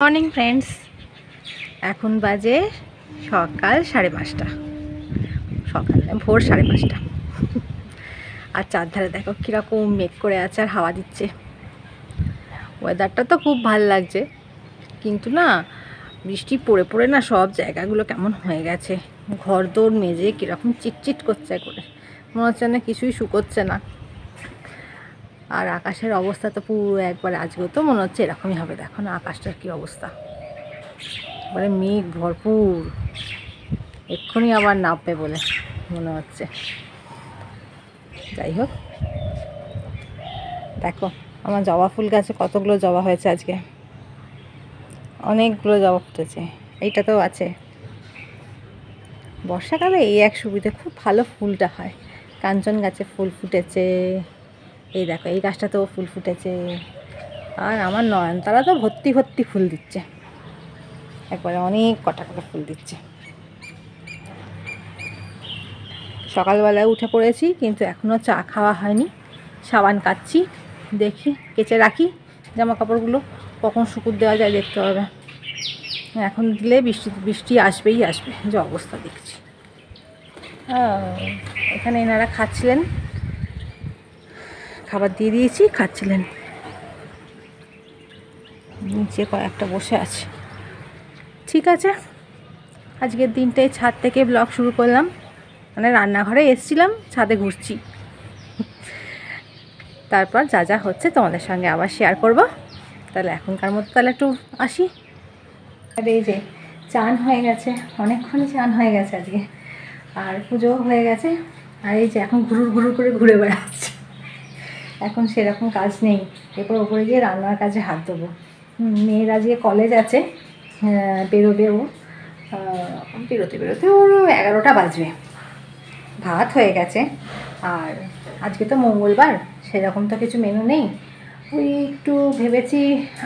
Morning friends, এখন বাজে সকাল 5:30। সকাল ভোর 5:30। আর চারধারে দেখো কীরকম মেঘ করে আছে আর হাওয়া দিচ্ছে। ওয়েদারটা তো খুব ভাল লাগছে, কিন্তু না বৃষ্টি পড়ে পড়ে না সব জায়গাগুলো কেমন হয়ে গেছে। ঘর দোর মেজে কীরকম চিটচিট করছে করে, মনে হচ্ছে না কিছুই শুকোচ্ছে না। আর আকাশের অবস্থা তো পুরো একবার, আজকেও তো মনে হচ্ছে এরকমই হবে। দেখো না আকাশটার কী অবস্থা, মানে মেঘ ভরপুর, এক্ষুনি আবার নামবে বলে মনে হচ্ছে। যাই হোক, দেখো আমার জবা ফুল গাছে কতগুলো জবা হয়েছে আজকে, অনেকগুলো জবা ফুটেছে। এইটাতেও আছে। বর্ষাকালে এই এক সুবিধে, খুব ভালো ফুলটা হয়। কাঞ্চন গাছে ফুল ফুটেছে, এই দেখো এই গাছটাতেও ফুল ফুটেছে। আর আমার নয়নতারা তো ভর্তি ভর্তি ফুল দিচ্ছে, একবারে অনেক কটা করে ফুল দিচ্ছে। সকালবেলায় উঠে পড়েছি, কিন্তু এখনও চা খাওয়া হয়নি। সাবান কাচ্ছি, দেখি কেচে রাখি জামা কাপড়গুলো, কখন শুকুর দেওয়া যায় দেখতে হবে। এখন দিলে বৃষ্টি আসবেই আসবে, যে অবস্থা দেখছি। এখানে এনারা খাচ্ছিলেন, খাবার দিয়ে দিয়েছি, খাচ্ছিলেন। নিচে কয়েকটা বসে আছে। ঠিক আছে, আজকের দিনটাই ছাদ থেকে ব্লগ শুরু করলাম। মানে রান্নাঘরে এসেছিলাম, ছাদে ঘুরছি। তারপর যা যা হচ্ছে তোমাদের সঙ্গে আবার শেয়ার করব। তাহলে এখনকার মতো তাহলে একটু আসি। আর এই যে চান হয়ে গেছে, অনেকক্ষণই চান হয়ে গেছে আজকে, আর পুজোও হয়ে গেছে। আর এই যে এখন ঘুরুর ঘুরুর করে ঘুরে বেড়াচ্ছে। এখন সেরকম কাজ নেই, এরপর ওপরে গিয়ে রান্নার কাজে হাত দেবো। মেয়ের আজকে কলেজ আছে, বেরোবে ও। বেরোতে বেরোতে ওর 11টা বাজবে। ভাত হয়ে গেছে, আর আজকে তো মঙ্গলবার, সেরকম তো কিছু মেনু নেই। ওই একটু ভেবেছি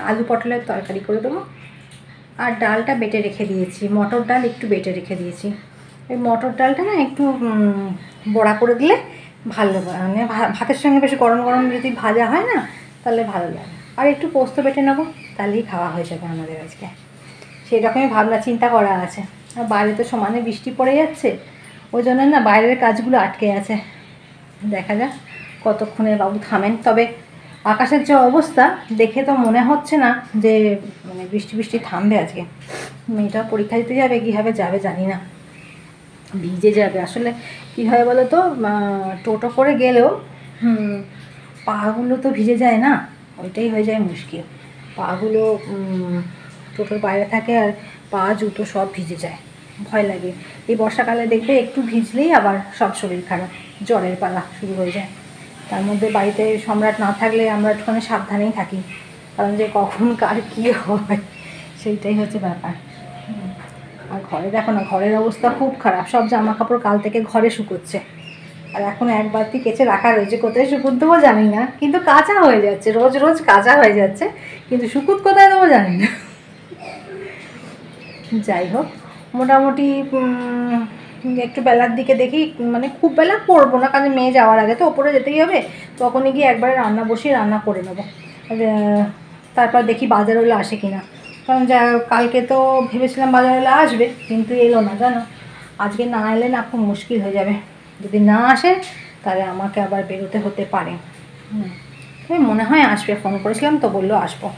আলু পটলের তরকারি করে দেবো। আর ডালটা বেটে রেখে দিয়েছি, মটর ডাল একটু বেটে রেখে দিয়েছি। ওই মটর ডালটা না একটু বড়া করে দিলে ভালো, মানে ভাতের সঙ্গে বেশ গরম গরম যদি ভাজা হয় না, তাহলে ভালো লাগে। আর একটু পোস্ত বেটে নেবো, তাহলেই খাওয়া হয়ে যাবে আমাদের আজকে। সেই রকমই ভাবনা চিন্তা করা আছে। আর বাইরে তো সমানে বৃষ্টি পড়ে যাচ্ছে, ওই জন্য না বাইরের কাজগুলো আটকে আছে। দেখা যাক কতক্ষণে বাবু থামেন। তবে আকাশের যে অবস্থা দেখে তো মনে হচ্ছে না যে মানে বৃষ্টি বৃষ্টি থামবে আজকে। মেয়েটা পরীক্ষা দিতে যাবে, কীভাবে যাবে জানি না, ভিজে যাবে। আসলে কী হয় বলো তো, টোটো করে গেলেও পাগুলো তো ভিজে যায় না, ওইটাই হয়ে যায় মুশকিল। পাগুলো টোটোর বাইরে থাকে, আর পা জুতো সব ভিজে যায়, ভয় লাগে। এই বর্ষাকালে দেখবে একটু ভিজলেই আবার সব শরীর খারাপ, জ্বরের পালা শুরু হয়ে যায়। তার মধ্যে বাড়িতে সম্রাট না থাকলে আমরা একটুখানি সাবধানেই থাকি, কারণ যে কখন কার কী হয় সেইটাই হচ্ছে ব্যাপার। আর ঘরে দেখো না, ঘরের অবস্থা খুব খারাপ। সব জামা কাপড় কাল থেকে ঘরে শুকোচ্ছে, আর এখন এক বালতি কেচে রাখা রয়েছে। কোথায় শুকুত দেবো জানি না, কিন্তু কাঁচা হয়ে যাচ্ছে, রোজ রোজ কাঁচা হয়ে যাচ্ছে, কিন্তু শুকুত কোথায় দেবো জানি না। যাই হোক, মোটামুটি একটু বেলার দিকে দেখি, মানে খুব বেলা করবো না, কারণ মেয়ে যাওয়ার আগে তো ওপরে যেতেই হবে। তখনই গিয়ে একবারে রান্না বসিয়ে রান্না করে নেবো। তারপর দেখি বাজারওয়ালা আসে কিনা, কারণ যা কালকে তো ভেবেছিলাম বাজারওয়ালা আসবে, কিন্তু এলো না জানো। আজকে না এলে না খুব মুশকিল হয়ে যাবে। যদি না আসে তাহলে আমাকে আবার বেরোতে হতে পারে। মনে হয় আসবে, ফোন করেছিলাম তো, বললো আসবো।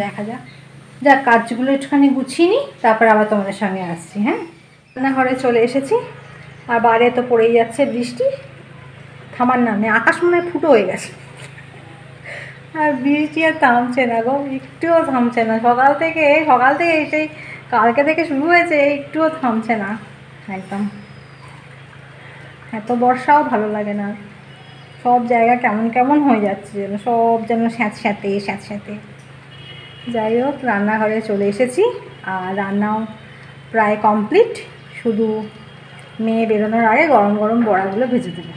দেখা যাক। যাক, কাজগুলো একটুখানি গুছিয়ে নিই, তারপর আবার তোমাদের সঙ্গে আসছি। হ্যাঁ, রান্নাঘরে চলে এসেছি, আর বাইরে তো পড়েই যাচ্ছে বৃষ্টি, থামার নাম নেই। আকাশ মনে হয় ফুটো হয়ে গেছে, আর বৃষ্টি আর থামছে না গো, একটুও থামছে না। সকাল থেকে সেই কালকে থেকে শুরু হয়েছে, একটুও থামছে না একদম। এত বর্ষাও ভালো লাগে না, সব জায়গা কেমন কেমন হয়ে যাচ্ছে যেন, সব যেন স্যাঁতস্যাঁতে। যাই হোক, রান্নাঘরে চলে এসেছি, আর রান্নাও প্রায় কমপ্লিট। শুধু মেয়ে বেরোনোর আগে গরম গরম বড়াগুলো ভেজে দেবো।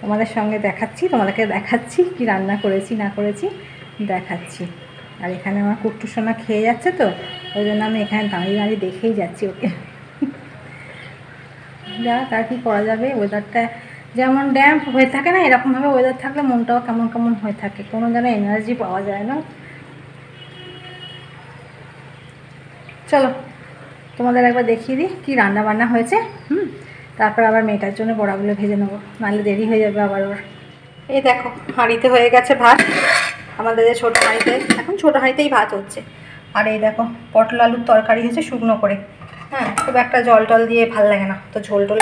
তোমাদেরকে দেখাচ্ছি কি রান্না করেছি না করেছি দেখাচ্ছি। আর এখানে আমার কুট্টু সোনা খেয়ে যাচ্ছে, তো ওই জন্য আমি এখানে দাঁড়িয়ে দাঁড়িয়ে দেখেই যাচ্ছি ওকে। যাক, আর কি করা যাবে, ওয়েদারটা যেমন ড্যাম্প হয়ে থাকে না, এরকমভাবে ওয়েদার থাকলে মনটাও কেমন কেমন হয়ে থাকে, কোনো যেন এনার্জি পাওয়া যায় না। চলো তোমাদের একবার দেখিয়ে দিই কী রান্না বান্না হয়েছে। তারপর আবার মেয়েটার জন্য বড়াগুলো ভেজে নেবো, নাহলে দেরি হয়ে যাবে আবার ওর। এই দেখো হাঁড়িতে হয়ে গেছে ভাত আমাদের, যে ছোটো হাঁড়িতে, এখন ছোটো হাঁড়িতেই ভাত হচ্ছে। আর এই দেখো পটল আলুর তরকারি হয়েছে শুকনো করে। হ্যাঁ, খুব একটা জল টল দিয়ে ভাল লাগে না তো, ঝোল টোল।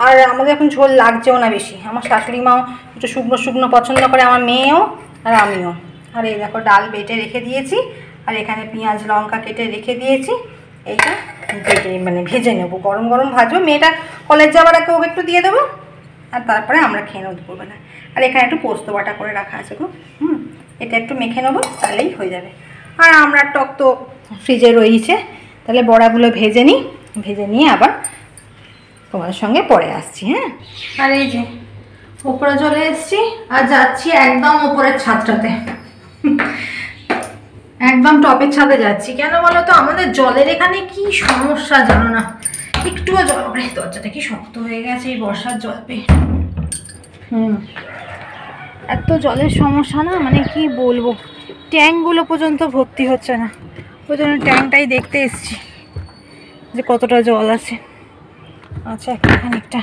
আর আমাদের এখন ঝোল লাগছেও না বেশি, আমার শাশুড়ি মাও একটু শুকনো শুকনো পছন্দ করে, আমার মেয়েও আর আমিও। আর এই দেখো ডাল বেটে রেখে দিয়েছি, আর এখানে পেঁয়াজ লঙ্কা কেটে রেখে দিয়েছি। এইটা বেটে মানে ভেজে নেবো, গরম গরম ভাজবো। মেয়েটা কলেজ যাওয়ার আগে ওকে একটু দিয়ে দেবো, আর তারপরে আমরা খেয়ে নেবো দুপুরবেলা। আর এখানে একটু পোস্ত বাটা করে রাখা আছে গো, এটা একটু মেখে নেবো, তাহলেই হয়ে যাবে। আর আমরা টক তো ফ্রিজে রয়েছে, তাহলে বড়াগুলো ভেজে নিই, ভেজে নিয়ে আবার তোমাদের সঙ্গে পরে আসছি। হ্যাঁ, আর এই যে ওপরে চলে এসেছি, আর যাচ্ছি একদম ওপরের ছাদটাতে, একদম টপের ছাদে যাচ্ছি। কেন বলো তো, আমাদের জলের এখানে কি সমস্যা জানো না, একটুও জল, দরজাটা কি শক্ত হয়ে গেছে এই বর্ষার জল পেয়ে। এত জলের সমস্যা না, মানে কি বলবো, ট্যাঙ্কগুলো পর্যন্ত ভর্তি হচ্ছে না। ওই জন্য ট্যাঙ্কটাই দেখতে এসছি যে কতটা জল আছে। আচ্ছা, খানিকটা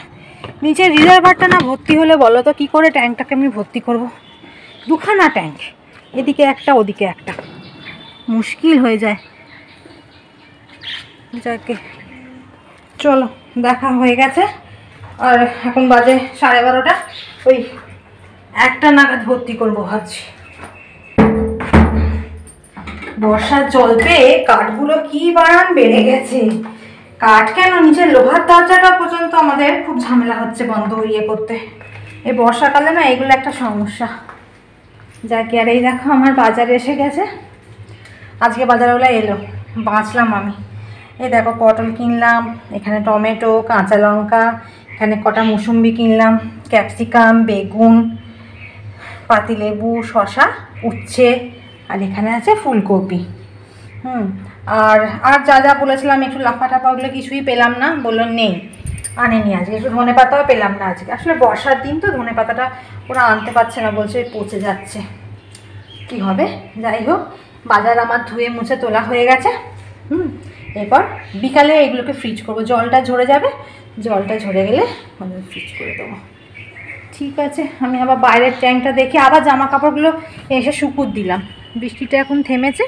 নিচের রিজার্ভারটা না ভর্তি হলে বলো তো কী করে ট্যাঙ্কটাকে আমি ভর্তি করব? দুখানা ট্যাঙ্ক, এদিকে একটা ওদিকে একটা, মুশকিল হয়ে যায়। যাকে চলো, দেখা হয়ে গেছে। আর এখন বাজে 12:30, ওই 1টা নাগাদ ভর্তি করবো ভাবছি। বর্ষার জল পেয়ে কাঠগুলো কি বাড়ান বেড়ে গেছে। কাঠ কেন, নিচের লোহার দরজাটা পর্যন্ত আমাদের খুব ঝামেলা হচ্ছে বন্ধ করতে। এই বর্ষাকালে না এগুলো একটা সমস্যা। যাকে, আর এই দেখো আমার বাজারে এসে গেছে, আজকে বাজারওয়ালা এলো, বাঁচলাম আমি। এই দেখো পটল কিনলাম, এখানে টমেটো, কাঁচা লঙ্কা, এখানে কটা মুসুম্বি কিনলাম, ক্যাপসিকাম, বেগুন, পাতিলেবু, শসা, উচ্ছে, আর এখানে আছে ফুলকপি। আর যা যা বলেছিলাম একটু লাফা টাফা, ওগুলো কিছুই পেলাম না, বললো নেই, আনেনি আজকে। একটু ধনে পাতাও পেলাম না আজকে, আসলে বর্ষার দিন তো ধনে পাতাটা ওরা আনতে পারছে না, বলছে পচে যাচ্ছে। কি হবে, যাই হোক, বাজার আমার ধুয়ে মুছে তোলা হয়ে গেছে। এরপর বিকালে এগুলোকে ফ্রিজ করবো, জলটা ঝরে যাবে, জলটা ঝরে গেলে আমাদের ফ্রিজ করে দেবো। ঠিক আছে, আমি আবার বাইরের ট্যাঙ্কটা দেখে আবার জামা কাপড়গুলো এসে শুকুর দিলাম। বৃষ্টিটা এখন থেমেছে,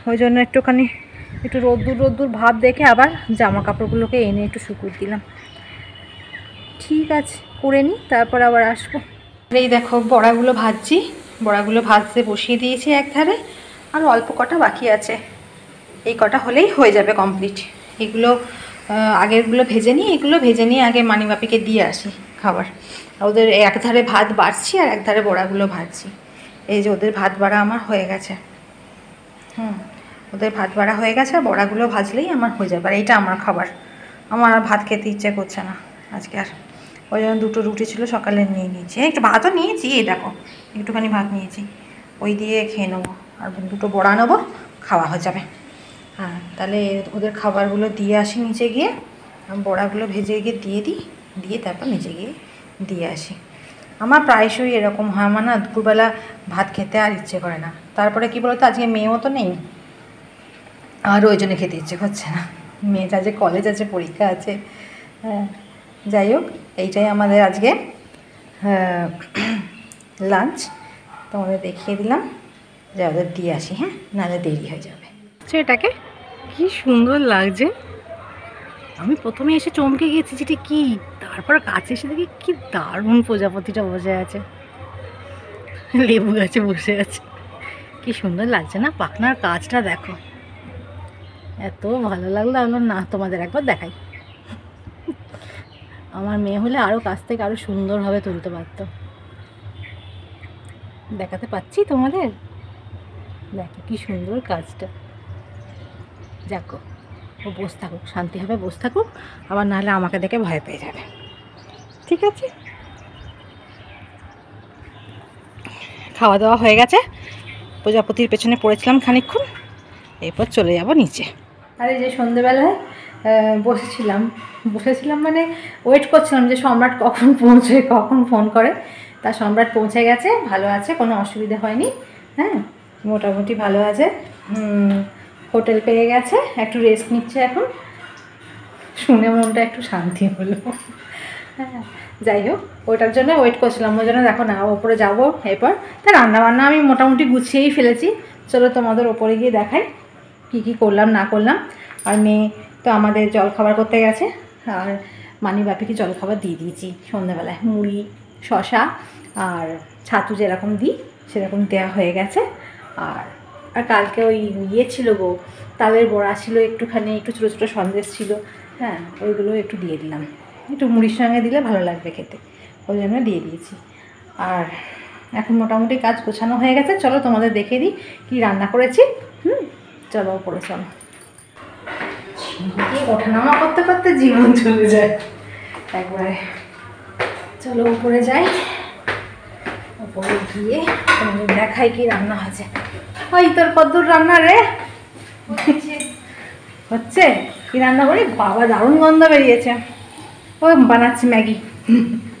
ওই জন্য একটু রোদ্দুর ভাব দেখে আবার জামা কাপড়গুলোকে এনে একটু শুকুর দিলাম। ঠিক আছে, করে নিই, তারপর আবার আসবো। এই দেখো বড়াগুলো ভাজছি, বড়াগুলো ভাজতে বসিয়ে দিয়েছি একধারে, আর অল্প কটা বাকি আছে, এই কটা হলেই হয়ে যাবে কমপ্লিট। এগুলো আগেরগুলো ভেজে নিই, এগুলো ভেজে নিয়ে আগে মানিবাপিকে দিয়ে আসি খাবার। ওদের একধারে ভাত বাড়ছি আর একধারে বড়াগুলো ভাজছি। এই যে ওদের ভাত বাড়া আমার হয়ে গেছে, ওদের ভাত বাড়া হয়ে গেছে, আর বড়াগুলো ভাজলেই আমার হয়ে যাবে। আর এইটা আমার খাবার, আমার আর ভাত খেতে ইচ্ছে করছে না আজকে আর, ওই জন্য 2টো রুটি ছিল সকালে নিয়ে নিয়েছি, একটু ভাতও নিয়েছি, এই দেখো একটুখানি ভাত নিয়েছি, ওই দিয়ে খেয়ে নেবো, আর 2টো বড়া নেবো, খাওয়া হয়ে যাবে। হ্যাঁ, তাহলে ওদের খাবারগুলো দিয়ে আসি নিচে গিয়ে, বড়াগুলো ভেজে গিয়ে দিয়ে তারপর নিচে গিয়ে দিয়ে আসি। আমার প্রায়শই এরকম হয়, আমার না দুপুরবেলা ভাত খেতে আর ইচ্ছে করে না। তারপরে কি বলতো, আজকে মেয়েও তো নেই, আর ওই জন্য খেতে ইচ্ছে করছে না, মেয়েটা যে কলেজ আছে, পরীক্ষা আছে। হ্যাঁ, যাই হোক, এইটাই আমাদের আজকে লাঞ্চ, তোমাদের দেখিয়ে দিলাম, যে ওদের দিয়ে আসি। হ্যাঁ, নাহলে দেরি হয়ে যাবে। এটাকে কি সুন্দর লাগছে, আমি প্রথমে এসে চমকে গেছি যেটা কি, তারপর কাছে এসে দেখি কি দারুণ প্রজাপতিটা বসে আছে, লেবু গাছে বসে আছে, কি সুন্দর লাগছে না, পাখনার কাজটা দেখো, এত ভালো লাগলো। আমরা না তোমাদের একবার দেখাই, আমার মেয়ে হলে আরও কাছ থেকে আরও সুন্দরভাবে তুলতে পারত, দেখাতে পাচ্ছি তোমাদের, দেখো কি সুন্দর কাজটা। দেখো, ও বসে থাকুক, শান্তিভাবে বসে থাকুক, আবার নাহলে আমাকে দেখে ভয় পেয়ে যাবে। ঠিক আছে, খাওয়া দাওয়া হয়ে গেছে, প্রজাপতির পেছনে পড়েছিলাম খানিকক্ষণ, এরপর চলে যাব নিচে। আর এই যে সন্ধেবেলায় বসেছিলাম মানে ওয়েট করছিলাম যে সম্রাট কখন পৌঁছয়, কখন ফোন করে। তা সম্রাট পৌঁছে গেছে, ভালো আছে, কোনো অসুবিধা হয়নি। হ্যাঁ, মোটামুটি ভালো আছে। হোটেল পেয়ে গেছে, একটু রেস্ট নিচ্ছে এখন। শুনে মনটা একটু শান্তি হলো। হ্যাঁ, যাই হোক, ওইটার জন্য ওয়েট করছিলাম, ওই জন্য দেখো না ওপরে যাবো এরপর। তা রান্নাবান্না আমি মোটামুটি গুছিয়েই ফেলেছি। চলো তোমাদের ওপরে গিয়ে দেখাই কী কী করলাম না করলাম। আর মেয়ে তো আমাদের জলখাবার করতে গেছে, আর মানি বাপিকে জলখাবার দিয়ে দিয়েছি সন্ধ্যাবেলায়, মুড়ি শশা আর ছাতু যেরকম দিই সেরকম দেওয়া হয়ে গেছে। আর আর কালকে ওই ইয়ে ছিল গো, তালের বড়া ছিল একটুখানি, একটু ছোটো ছোটো সন্দেশ ছিল, হ্যাঁ ওইগুলো একটু দিয়ে দিলাম, একটু মুড়ির সঙ্গে দিলে ভালো লাগবে খেতে, ওই জন্য দিয়ে দিয়েছি। আর এখন মোটামুটি কাজ গোছানো হয়ে গেছে। চলো তোমাদের দেখে দিই কী রান্না করেছি। চলো ওপরে চলো। ওঠানামা করতে করতে জীবন চলে যায় একবারে। চলো উপরে যাই, উপরে গিয়ে তোমাদের দেখাই কি রান্না হয়েছে। ওই তোর কদ্দূর রান্না রে হচ্ছে? কি রান্না করি বাবা, দারুণ গন্ধ বেরিয়েছে। ও বানাচ্ছি ম্যাগি,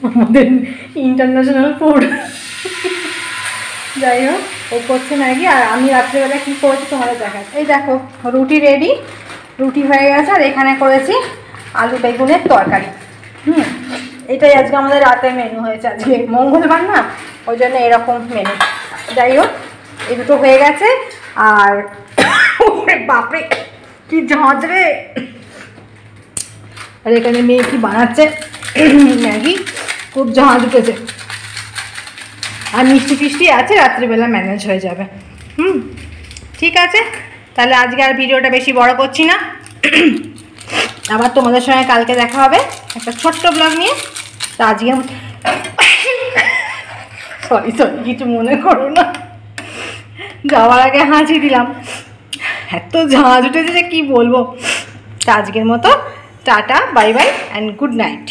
আমাদের ইন্টারন্যাশনাল ফুড। যাই হোক, ও করছে ম্যাগি, আর আমি রাত্রিবেলা কী করেছি তোমাদের দেখাচ্ছি। এই দেখো রুটি রেডি, রুটি হয়ে গেছে। আর এখানে করেছি আলু বেগুনের তরকারি। এটাই আজকে আমাদের রাতের মেনু হয়েছে, আজকে মঙ্গলবার না, ওই জন্য এরকম মেনু। যাই হোক, এই দুটো হয়ে গেছে। আর বাপরে কি ঝাঁঝ রে। আর এখানে মেয়ে কি বানাচ্ছে ম্যাগি, খুব ঝাঁঝ উঠেছে। আর মিষ্টি ফিষ্টি আছে, রাত্রিবেলা ম্যানেজ হয়ে যাবে। ঠিক আছে, তাহলে আজকে আর ভিডিওটা বেশি বড় করছি না। আবার তোমাদের সঙ্গে কালকে দেখা হবে একটা ছোট্ট ব্লগ নিয়ে। তা আজকে সরি কিছু মনে করো না, যাওয়ার আগে হাঁচি দিলাম, এত ঝাঁঝ উঠেছে যে কী বলবো। তা আজকের মতো tata, bye bye and good night.